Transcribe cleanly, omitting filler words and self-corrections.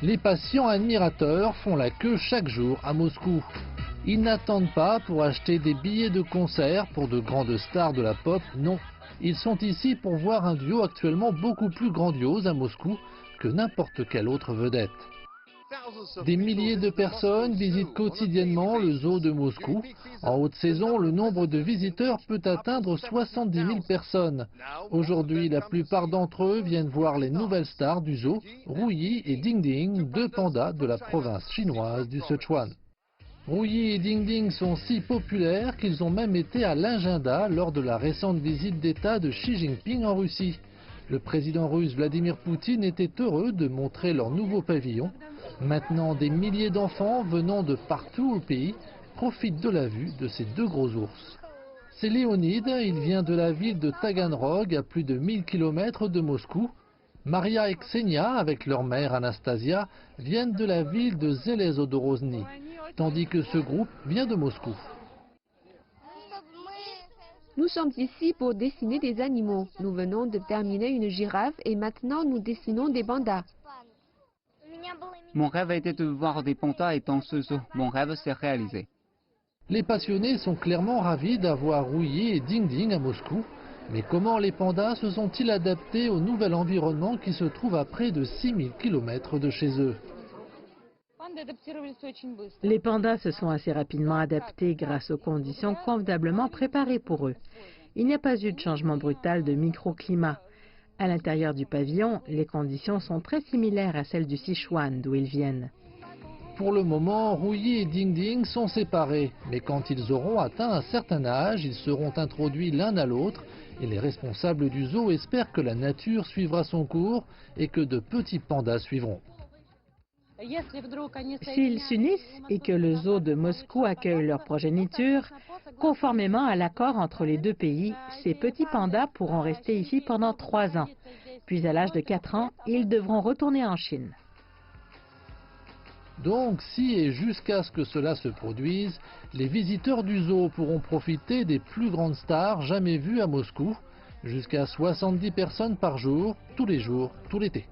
Les patients admirateurs font la queue chaque jour à Moscou. Ils n'attendent pas pour acheter des billets de concert pour de grandes stars de la pop, non. Ils sont ici pour voir un duo actuellement beaucoup plus grandiose à Moscou que n'importe quelle autre vedette. Des milliers de personnes visitent quotidiennement le zoo de Moscou. En haute saison, le nombre de visiteurs peut atteindre 70 000 personnes. Aujourd'hui, la plupart d'entre eux viennent voir les nouvelles stars du zoo, Rouyi et Ding Ding, deux pandas de la province chinoise du Sichuan. Rouyi et Ding Ding sont si populaires qu'ils ont même été à l'agenda lors de la récente visite d'État de Xi Jinping en Russie. Le président russe Vladimir Poutine était heureux de montrer leur nouveau pavillon. Maintenant, des milliers d'enfants venant de partout au pays profitent de la vue de ces deux gros ours. C'est Léonide, il vient de la ville de Taganrog, à plus de 1000 km de Moscou. Maria et Ksenia, avec leur mère Anastasia, viennent de la ville de Zelezodorozhny, tandis que ce groupe vient de Moscou. Nous sommes ici pour dessiner des animaux. Nous venons de terminer une girafe et maintenant nous dessinons des pandas. Mon rêve était de voir des pandas étant ce zoo. Mon rêve s'est réalisé. Les passionnés sont clairement ravis d'avoir Rouyi et Ding Ding à Moscou. Mais comment les pandas se sont-ils adaptés au nouvel environnement qui se trouve à près de 6000 km de chez eux? Les pandas se sont assez rapidement adaptés grâce aux conditions convenablement préparées pour eux. Il n'y a pas eu de changement brutal de microclimat. À l'intérieur du pavillon, les conditions sont très similaires à celles du Sichuan d'où ils viennent. Pour le moment, Rouyi et Ding Ding sont séparés, mais quand ils auront atteint un certain âge, ils seront introduits l'un à l'autre et les responsables du zoo espèrent que la nature suivra son cours et que de petits pandas suivront. S'ils s'unissent et que le zoo de Moscou accueille leur progéniture, conformément à l'accord entre les deux pays, ces petits pandas pourront rester ici pendant 3 ans. Puis à l'âge de 4 ans, ils devront retourner en Chine. Donc, si et jusqu'à ce que cela se produise, les visiteurs du zoo pourront profiter des plus grandes stars jamais vues à Moscou, jusqu'à 70 personnes par jour, tous les jours, tout l'été.